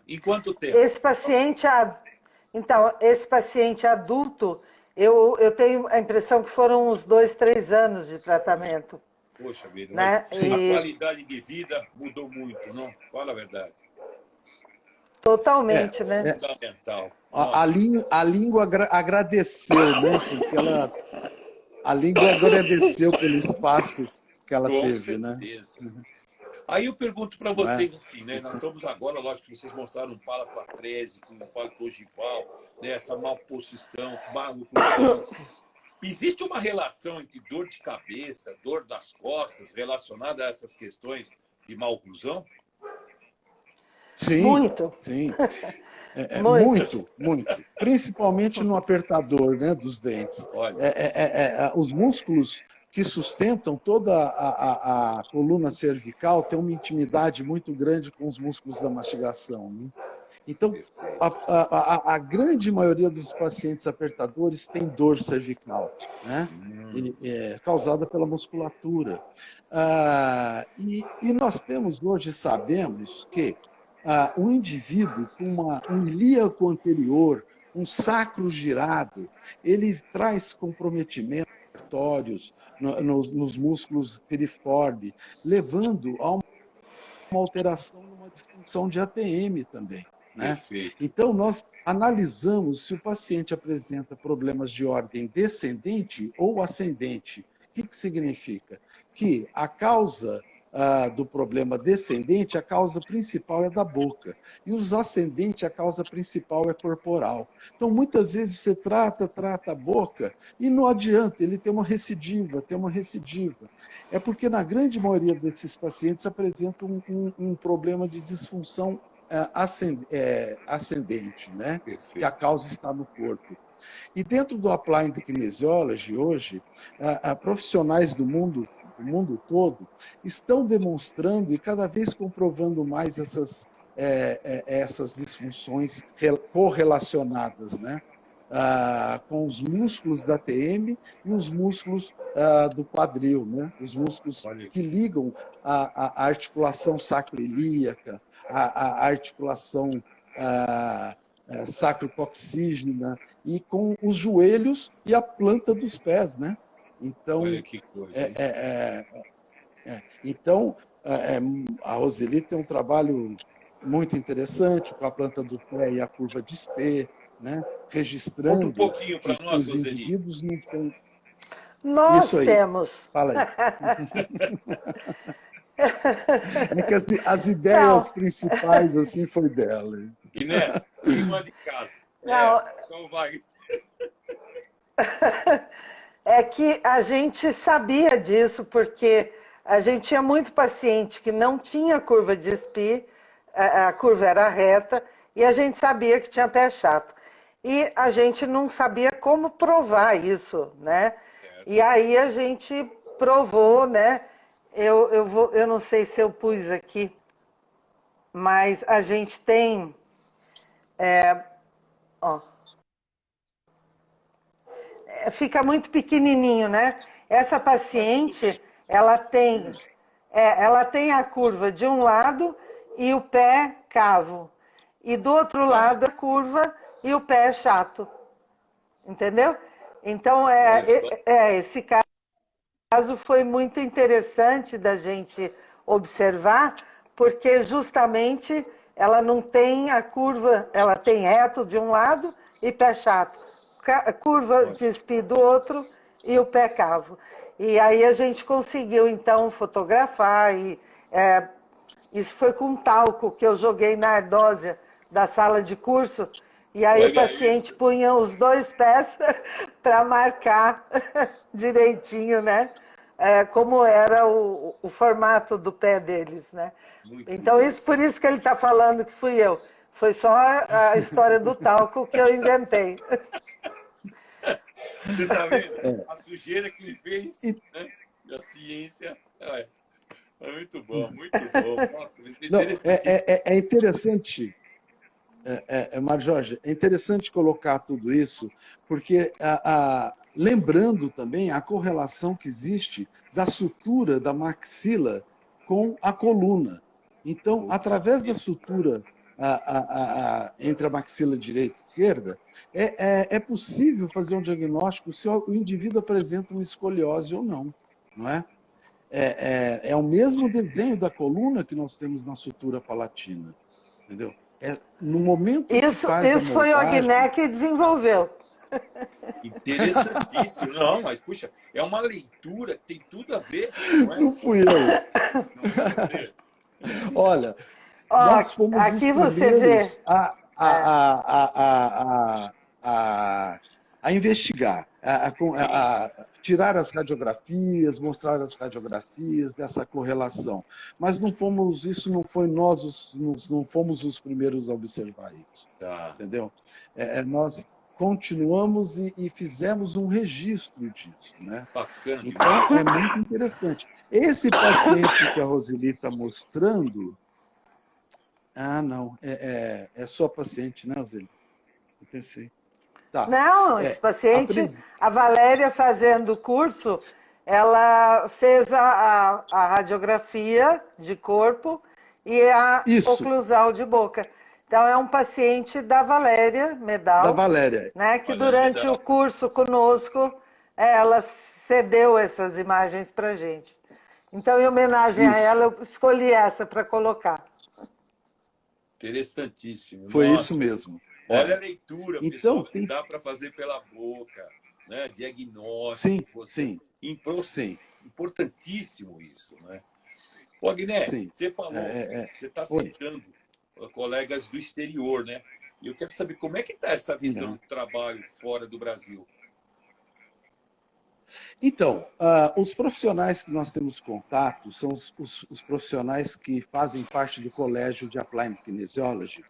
Em quanto tempo? Esse paciente adulto, eu tenho a impressão que foram uns 2, 3 anos de tratamento. Poxa vida, né? Mas a qualidade de vida mudou muito, não? Fala a verdade. Totalmente, né? Fundamental. A língua agradeceu, né? Porque a língua agradeceu pelo espaço que ela teve, né? Aí eu pergunto para vocês assim, né? Nós estamos agora, lógico que vocês mostraram um palato atrésico, um palato ogival, né? Essa malposição, má oclusão. Existe uma relação entre dor de cabeça, dor das costas, relacionada a essas questões de má oclusão? Sim, muito. Sim. Muito. Principalmente no apertador, né, dos dentes. Os músculos que sustentam toda a coluna cervical têm uma intimidade muito grande com os músculos da mastigação. Né? Então, a grande maioria dos pacientes apertadores tem dor cervical, né? Causada pela musculatura. E nós temos hoje, sabemos que o indivíduo com um ilíaco anterior, um sacro girado, ele traz comprometimentos nos músculos piriformes, levando a uma alteração, uma disfunção de ATM também. Né? Então, nós analisamos se o paciente apresenta problemas de ordem descendente ou ascendente. O que significa? Que a causa do problema descendente, a causa principal é da boca. E os ascendentes, a causa principal é corporal. Então, muitas vezes você trata a boca e não adianta, ele tem uma recidiva. É porque, na grande maioria desses pacientes, apresentam um problema de disfunção ascendente, né? Que a causa está no corpo. E dentro do Applied Kinesiology, hoje, profissionais do mundo todo estão demonstrando e cada vez comprovando mais essas disfunções correlacionadas, né? Com os músculos da TM e os músculos do quadril, né? Os músculos que ligam a articulação sacroiliaca, a articulação sacrococcígea e com os joelhos e a planta dos pés, né? Então, olha que coisa, então a Roseli tem um trabalho muito interessante com a planta do pé e a curva de Spee, né? Registrando um pouquinho para nós, os indivíduos não têm. Nós temos. Fala aí. É que as ideias principais assim foi dela. E né? Irmã de casa. Não. Então vai. É que a gente sabia disso, porque a gente tinha muito paciente que não tinha curva de Spee, a curva era reta, e a gente sabia que tinha pé chato. E a gente não sabia como provar isso, né? E aí a gente provou, né? Eu não sei se eu pus aqui, mas a gente tem... fica muito pequenininho, né? Essa paciente, ela tem a curva de um lado e o pé cavo. E do outro lado a curva e o pé chato. Entendeu? Então, esse caso foi muito interessante da gente observar, porque justamente ela não tem a curva, ela tem reto de um lado e pé chato. Curva de Spee do outro e o pé cavo. E aí a gente conseguiu, então, fotografar. Isso foi com talco que eu joguei na ardósia da sala de curso. E aí Olha o paciente isso. punha os 2 pés para marcar direitinho, né? Como era o formato do pé deles, né? Muito Então, por isso que ele está falando que fui eu. Foi só a história do talco que eu inventei. Você está vendo? A sujeira que ele fez, E, né? Da ciência. É muito bom, muito bom. Nossa, não, interessante. é interessante, Mário Jorge, é interessante colocar tudo isso, porque lembrando também a correlação que existe da sutura da maxila com a coluna. Então, através da sutura entre a maxila direita e esquerda, é possível fazer um diagnóstico se o indivíduo apresenta uma escoliose ou não, não é? É o mesmo desenho da coluna que nós temos na sutura palatina, entendeu? No momento que faz a Isso foi o moldagem... Agné que desenvolveu. Interessantíssimo. Não, mas, puxa, é uma leitura que tem tudo a ver, não é? Não fui eu. Não foi você. Olha, Ó, nós fomos os aqui você vê. primeiros a investigar, a tirar as radiografias, mostrar as radiografias dessa correlação. Mas isso não foi não fomos os primeiros a observar isso. Tá. Entendeu? Nós continuamos e fizemos um registro disso, né? Bacana Então, demais. é muito interessante. Esse paciente que a Roseli está mostrando... não. É sua paciente, né, Roseli? Eu pensei. Tá. Não, esse paciente, a Valéria fazendo o curso, ela fez a radiografia de corpo e a oclusal de boca. Então, é um paciente da Valéria Medal. Da Valéria. Né, que durante o curso conosco, ela cedeu essas imagens para a gente. Então, em homenagem a ela, eu escolhi essa para colocar. Interessantíssimo. Foi isso mesmo. Olha a leitura, então, pessoal, que dá para fazer pela boca, né? Diagnóstico. Sim. Importantíssimo isso, né? Ô, Agné, você falou, você está citando colegas do exterior, né? E eu quero saber como é que está essa visão do trabalho fora do Brasil. Então, os profissionais que nós temos contato são os profissionais que fazem parte do Colégio de Applied Kinesiology.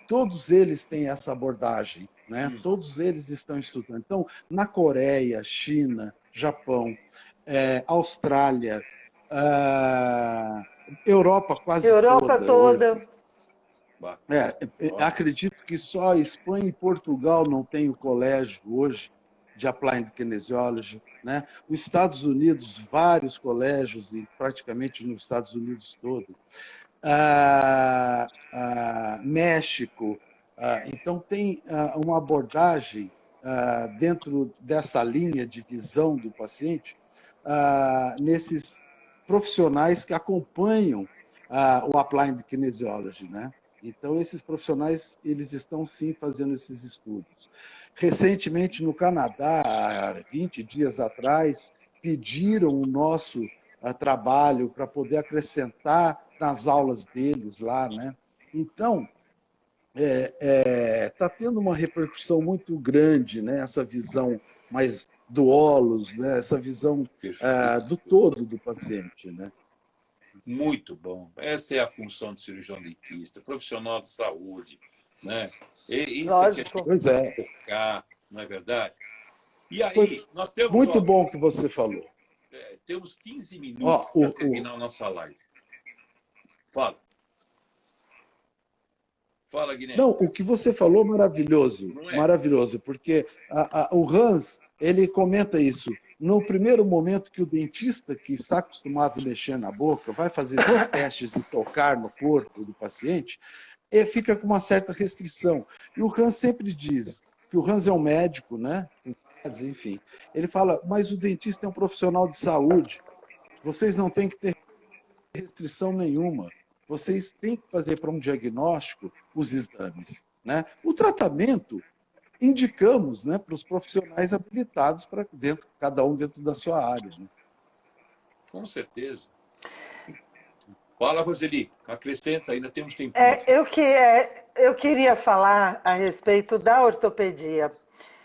Todos eles têm essa abordagem, né? Todos eles estão estudando. Então, na Coreia, China, Japão, Austrália, Europa quase toda. Acredito que só a Espanha e Portugal não têm o colégio hoje de Applied Kinesiology, né? Os Estados Unidos, vários colégios, e praticamente nos Estados Unidos todo. México. Então, tem uma abordagem dentro dessa linha de visão do paciente, nesses profissionais que acompanham o Applied Kinesiology, né? Então, esses profissionais, eles estão, sim, fazendo esses estudos. Recentemente, no Canadá, há 20 dias atrás, pediram o nosso trabalho para poder acrescentar nas aulas deles lá, né? Então, está tendo uma repercussão muito grande, né? Essa visão mais do holos, né? Essa visão do todo do paciente, né? Muito bom. Essa é a função do cirurgião dentista, profissional de saúde, né? Lógico. Pois é. Focar, não é verdade? E aí, nós temos... Muito bom que você falou. Temos 15 minutos para terminar a nossa live. Fala. Fala, Guilherme. Não, o que você falou maravilhoso, maravilhoso, porque o Hans, ele comenta isso. No primeiro momento que o dentista, que está acostumado a mexer na boca, vai fazer esses testes e tocar no corpo do paciente, ele fica com uma certa restrição. E o Hans sempre diz que o Hans é um médico, né? Enfim. Ele fala, mas o dentista é um profissional de saúde. Vocês não têm que ter restrição nenhuma. Vocês têm que fazer para um diagnóstico os exames, né? O tratamento indicamos, né, para os profissionais habilitados para dentro, cada um dentro da sua área. Né? Com certeza. Fala, Roseli, acrescenta, ainda temos tempo. Eu queria falar a respeito da ortopedia.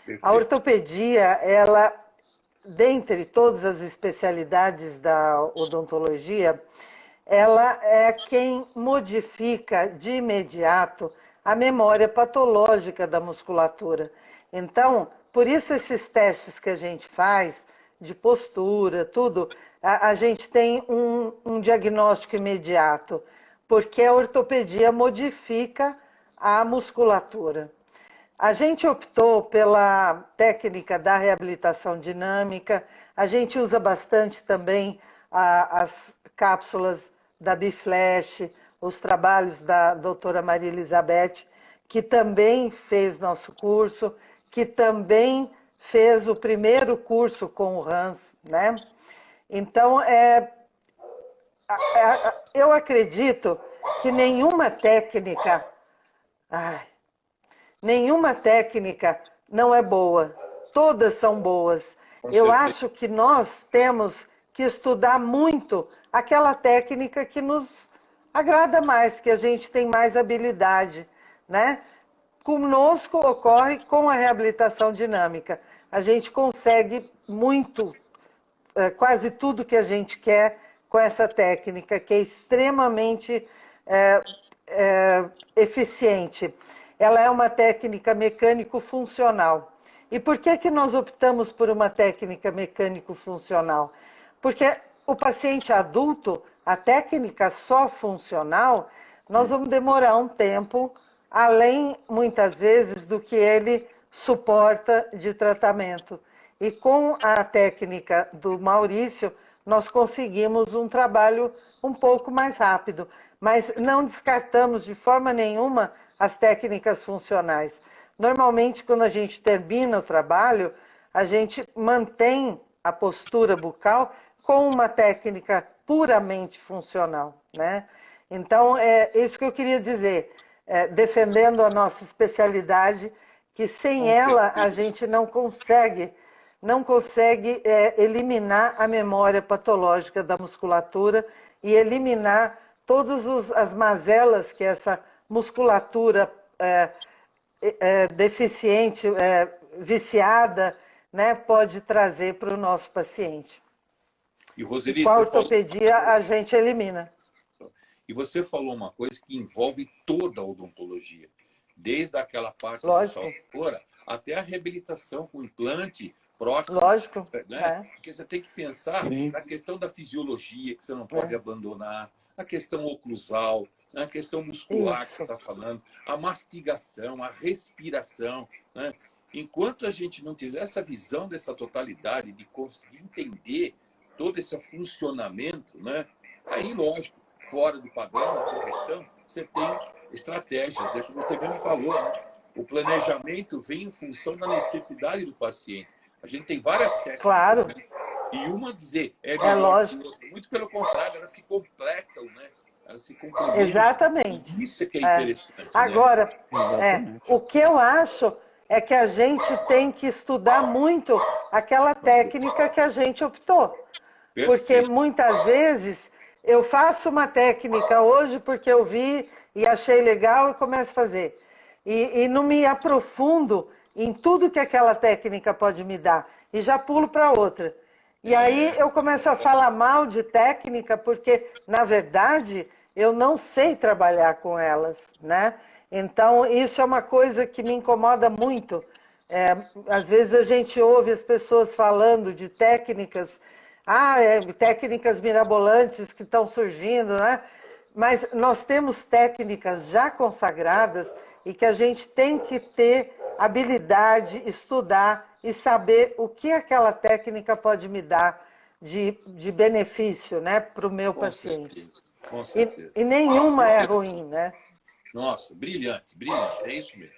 Perfeito. A ortopedia, ela, dentre todas as especialidades da odontologia, ela é quem modifica de imediato a memória patológica da musculatura. Então, por isso esses testes que a gente faz, de postura, tudo, a gente tem um diagnóstico imediato, porque a ortopedia modifica a musculatura. A gente optou pela técnica da reabilitação dinâmica, a gente usa bastante também as cápsulas da Biflash, os trabalhos da doutora Maria Elizabeth, que também fez nosso curso, que também fez o primeiro curso com o Hans, né? Então, eu acredito que nenhuma técnica não é boa. Todas são boas. Eu acho que nós temos que estudar muito aquela técnica que nos agrada mais, que a gente tem mais habilidade, né? Conosco ocorre com a reabilitação dinâmica. A gente consegue muito, quase tudo que a gente quer com essa técnica, que é extremamente eficiente. Ela é uma técnica mecânico-funcional. E por que nós optamos por uma técnica mecânico-funcional? Porque o paciente adulto, a técnica só funcional, nós vamos demorar um tempo, além, muitas vezes, do que ele suporta de tratamento. E com a técnica do Maurício, nós conseguimos um trabalho um pouco mais rápido. Mas não descartamos de forma nenhuma as técnicas funcionais. Normalmente, quando a gente termina o trabalho, a gente mantém a postura bucal com uma técnica puramente funcional, né? Então, é isso que eu queria dizer, defendendo a nossa especialidade, que sem ela a gente não consegue eliminar a memória patológica da musculatura e eliminar todas as mazelas que essa musculatura deficiente, viciada, né, pode trazer para o nosso paciente. E, Roseli, com a ortopedia a gente elimina. E você falou uma coisa que envolve toda a odontologia, desde aquela parte da salvadora até a reabilitação com implante, prótese. Lógico. Né? Porque você tem que pensar na questão da fisiologia, que você não pode abandonar, a questão oclusal, a questão muscular que você está falando, a mastigação, a respiração. Né? Enquanto a gente não tiver essa visão dessa totalidade, de conseguir entender todo esse funcionamento, né? Aí, lógico, fora do padrão, da correção, você tem estratégias. Né? Você mesmo falou, né? O planejamento vem em função da necessidade do paciente. A gente tem várias técnicas. Claro. Né? E uma dizer, lógico. Muito pelo contrário, elas se completam, né? Elas se complementam. Exatamente. Isso é que é interessante. Agora, né? o que eu acho é que a gente tem que estudar muito aquela técnica que a gente optou. Perfeito. Porque muitas vezes eu faço uma técnica hoje porque eu vi e achei legal e começo a fazer. E não me aprofundo em tudo que aquela técnica pode me dar. E já pulo para outra. E aí eu começo a falar mal de técnica porque, na verdade, eu não sei trabalhar com elas, né? Então, isso é uma coisa que me incomoda muito. Às vezes a gente ouve as pessoas falando de técnicas, técnicas mirabolantes que estão surgindo, né? Mas nós temos técnicas já consagradas e que a gente tem que ter habilidade, estudar e saber o que aquela técnica pode me dar de benefício, né, para o meu paciente. Com certeza. E nenhuma é ruim, né? Nossa, brilhante, brilhante, é isso mesmo.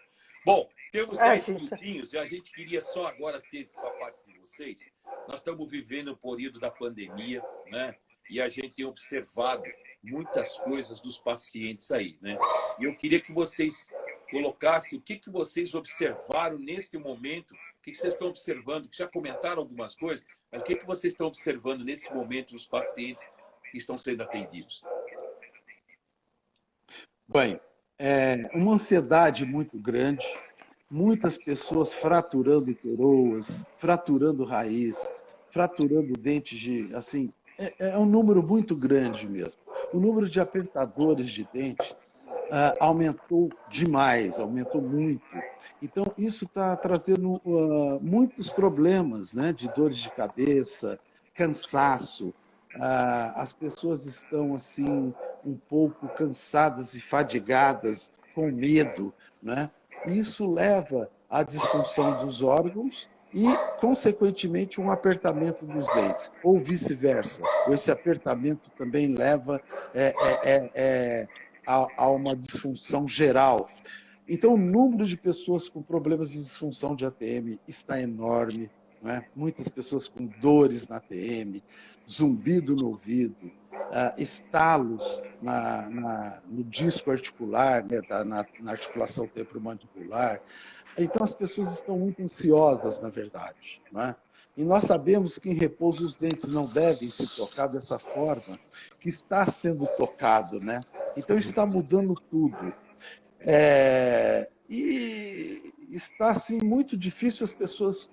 Bom, temos 10 minutinhos e a gente queria só agora ter a parte de vocês. Nós estamos vivendo o período da pandemia, né? E a gente tem observado muitas coisas dos pacientes aí, né? E eu queria que vocês colocasse o que vocês observaram neste momento, o que vocês estão observando, que já comentaram algumas coisas, mas o que vocês estão observando nesse momento nos pacientes que estão sendo atendidos? Bem, uma ansiedade muito grande, muitas pessoas fraturando coroas, fraturando raiz, fraturando dentes de, assim, é um número muito grande mesmo. O número de apertadores de dente aumentou demais, aumentou muito. Então, isso está trazendo muitos problemas, né, de dores de cabeça, cansaço. As pessoas estão assim um pouco cansadas e fadigadas, com medo, né? Isso leva à disfunção dos órgãos e, consequentemente, um apertamento dos dentes, ou vice-versa. Esse apertamento também leva a uma disfunção geral. Então, o número de pessoas com problemas de disfunção de ATM está enorme, não é? Muitas pessoas com dores na ATM, zumbido no ouvido, estalos no disco articular, né, na articulação temporomandibular. Então, as pessoas estão muito ansiosas, na verdade, não é? E nós sabemos que em repouso os dentes não devem se tocar dessa forma que está sendo tocado, né? Então, está mudando tudo. E está assim, muito difícil as pessoas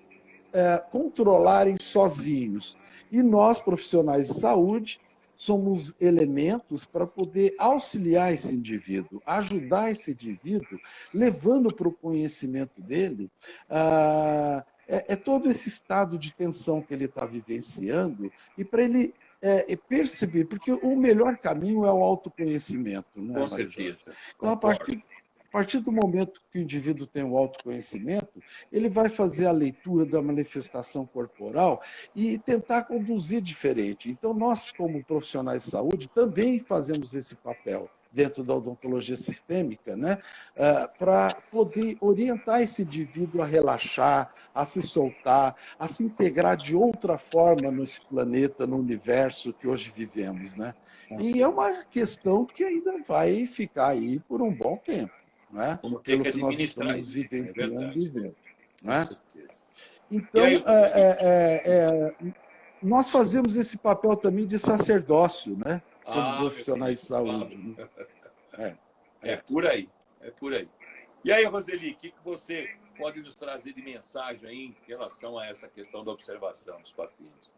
controlarem sozinhos. E nós, profissionais de saúde, somos elementos para poder auxiliar esse indivíduo, ajudar esse indivíduo, levando para o conhecimento dele todo esse estado de tensão que ele está vivenciando e para ele perceber, porque o melhor caminho é o autoconhecimento, né, Com Maria Jorge? certeza. Então, a partir do momento que o indivíduo tem o autoconhecimento, ele vai fazer a leitura da manifestação corporal e tentar conduzir diferente. Então, nós, como profissionais de saúde, também fazemos esse papel dentro da odontologia sistêmica, né, para poder orientar esse indivíduo a relaxar, a se soltar, a se integrar de outra forma nesse planeta, no universo que hoje vivemos, né? E é uma questão que ainda vai ficar aí por um bom tempo. Não é? Como ter Pelo que que nós administrar estamos isso. vivenciando e vendo. Não é? E Então, aí, nós fazemos esse papel também de sacerdócio, né? Como meu profissionais de querido, saúde. Né? é por aí, é por aí. E aí, Roseli, o que você pode nos trazer de mensagem aí em relação a essa questão da observação dos pacientes?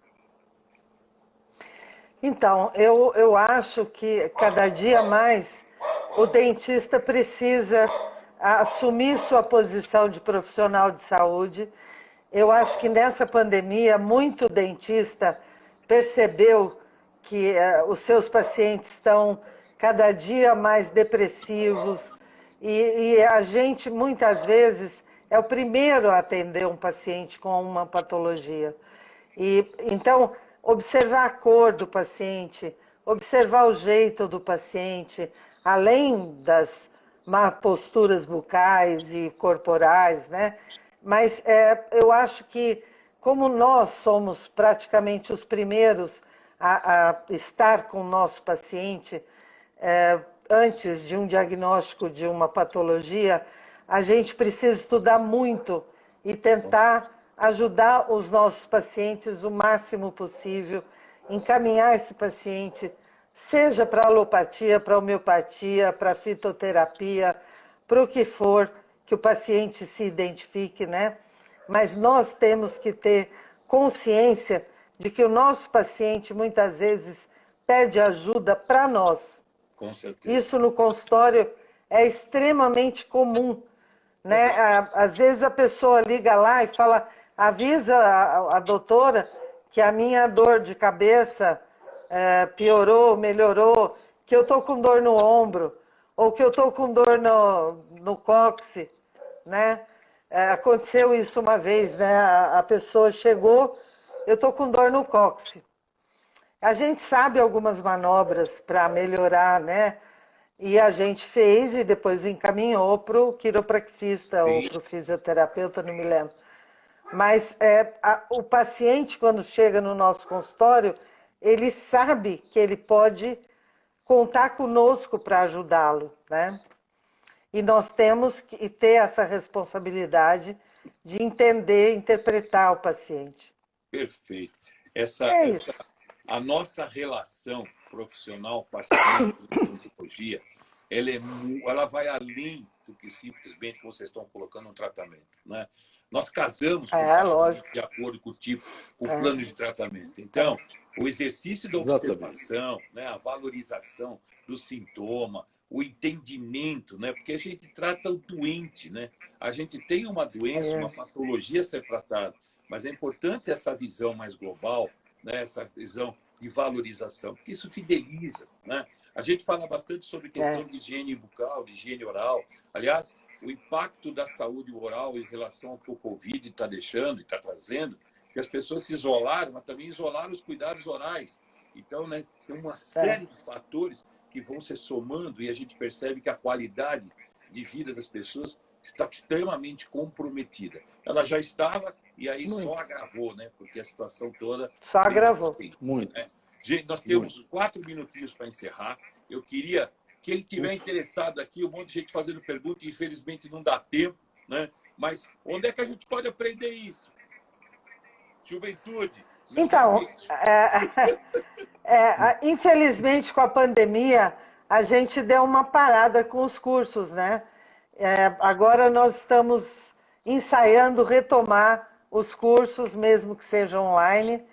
Então, eu acho que cada dia mais o dentista precisa assumir sua posição de profissional de saúde. Eu acho que nessa pandemia, muito dentista percebeu que os seus pacientes estão cada dia mais depressivos e a gente, muitas vezes, é o primeiro a atender um paciente com uma patologia. Então, observar a cor do paciente, observar o jeito do paciente, além das posturas bucais e corporais, né? Mas eu acho que, como nós somos praticamente os primeiros a estar com o nosso paciente antes de um diagnóstico de uma patologia, a gente precisa estudar muito e tentar ajudar os nossos pacientes o máximo possível, encaminhar esse paciente, seja para alopatia, para homeopatia, para fitoterapia, para o que for que o paciente se identifique, né? Mas nós temos que ter consciência de que o nosso paciente muitas vezes pede ajuda para nós. Com certeza. Isso no consultório é extremamente comum, né? Às vezes a pessoa liga lá e fala, avisa a doutora que a minha dor de cabeça piorou, melhorou, que eu estou com dor no ombro, ou que eu estou com dor no cóccix, né? Aconteceu isso uma vez, né? A pessoa chegou, eu estou com dor no cóccix. A gente sabe algumas manobras para melhorar, né? E a gente fez e depois encaminhou para o quiropraxista ou para o fisioterapeuta, não me lembro. Mas o paciente, quando chega no nosso consultório, ele sabe que ele pode contar conosco para ajudá-lo, né? E nós temos que ter essa responsabilidade de entender, interpretar o paciente. Perfeito. Isso. A nossa relação profissional paciente com odontologia, ela vai além do que simplesmente vocês estão colocando um tratamento, né? Nós casamos com o paciente de acordo com o tipo, com o plano de tratamento. Então, o exercício da observação, né, a valorização do sintoma, o entendimento, né, porque a gente trata o doente, né? A gente tem uma doença, uma patologia a ser tratada, mas é importante essa visão mais global, né, essa visão de valorização, porque isso fideliza, né? A gente fala bastante sobre questão de higiene bucal, de higiene oral. Aliás, o impacto da saúde oral em relação ao que o Covid está deixando e está trazendo, que as pessoas se isolaram, mas também isolaram os cuidados orais. Então, né, tem uma série de fatores que vão se somando e a gente percebe que a qualidade de vida das pessoas está extremamente comprometida. Ela já estava e aí só agravou, né? Porque a situação toda... Só agravou. Muito. Né? Gente, nós temos 4 minutinhos para encerrar. Eu queria... Quem estiver interessado aqui, um monte de gente fazendo pergunta, infelizmente não dá tempo, né? Mas onde é que a gente pode aprender isso? Juventude. Então, infelizmente com a pandemia, a gente deu uma parada com os cursos, né? Agora nós estamos ensaiando retomar os cursos, mesmo que sejam online.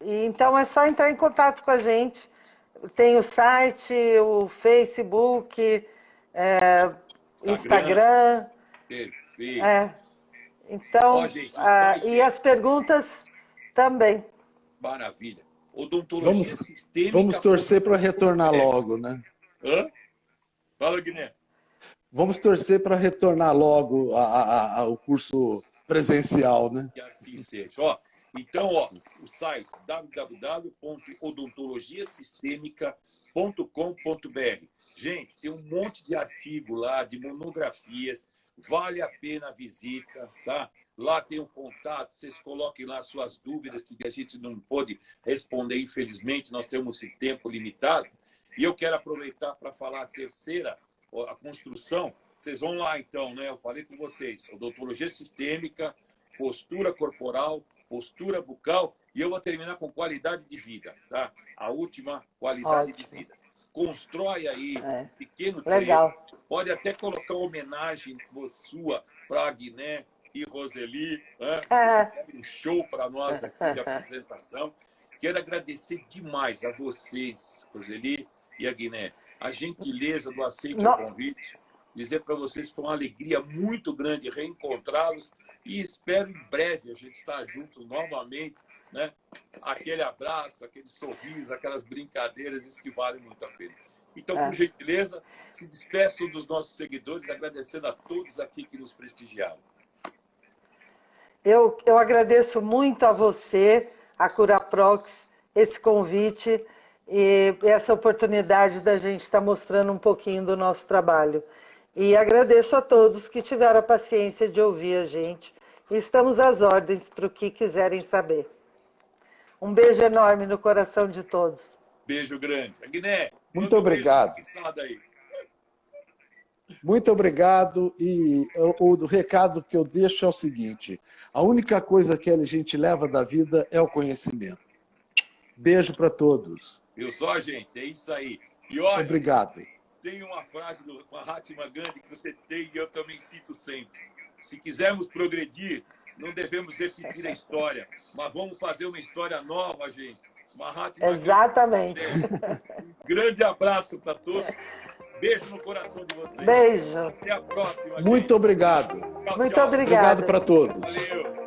Então é só entrar em contato com a gente. Tem o site, o Facebook, Instagram. Perfeito. Então, gente, e as perguntas também. Maravilha. Odontologia sistêmica. Vamos torcer para retornar logo, né? Hã? Fala, Guiné. Vamos torcer para retornar logo ao curso presencial, né? Que assim seja. Então, o site www.odontologiasistemica.com.br. Gente, tem um monte de artigo lá, de monografias. Vale a pena a visita, tá? Lá tem um contato, vocês coloquem lá suas dúvidas, que a gente não pôde responder, infelizmente, nós temos esse tempo limitado. E eu quero aproveitar para falar a terceira, a construção. Vocês vão lá, então, né? Eu falei com vocês, odontologia sistêmica, postura corporal, postura bucal, e eu vou terminar com qualidade de vida, tá? A última, qualidade de vida. Constrói aí um pequeno trecho. Legal. Pode até colocar uma homenagem sua para a Guiné e Roseli. Né? Um show para nós aqui de apresentação. Quero agradecer demais a vocês, Roseli e a Guiné, a gentileza do aceite ao convite. Dizer para vocês que foi uma alegria muito grande reencontrá-los e espero em breve a gente estar juntos novamente, né? Aquele abraço, aquele sorriso, aquelas brincadeiras, isso que vale muito a pena. Então, por gentileza, se despeçam dos nossos seguidores, agradecendo a todos aqui que nos prestigiaram. Eu agradeço muito a você, a Curaprox, esse convite e essa oportunidade da gente estar mostrando um pouquinho do nosso trabalho. E agradeço a todos que tiveram a paciência de ouvir a gente. E estamos às ordens para o que quiserem saber. Um beijo enorme no coração de todos. Beijo grande. Guiné, muito obrigado. Muito obrigado. E o recado que eu deixo é o seguinte: a única coisa que a gente leva da vida é o conhecimento. Beijo para todos. Viu só, gente? É isso aí. E olha, obrigado. Tem uma frase do Mahatma Gandhi que você tem e eu também cito sempre. Se quisermos progredir, não devemos repetir a história, mas vamos fazer uma história nova, gente. Mahatma Exatamente. Gandhi. Um grande abraço para todos. Beijo no coração de vocês. Beijo. Até a próxima. Muito gente. obrigado. Muito obrigado. Obrigado para todos. Valeu.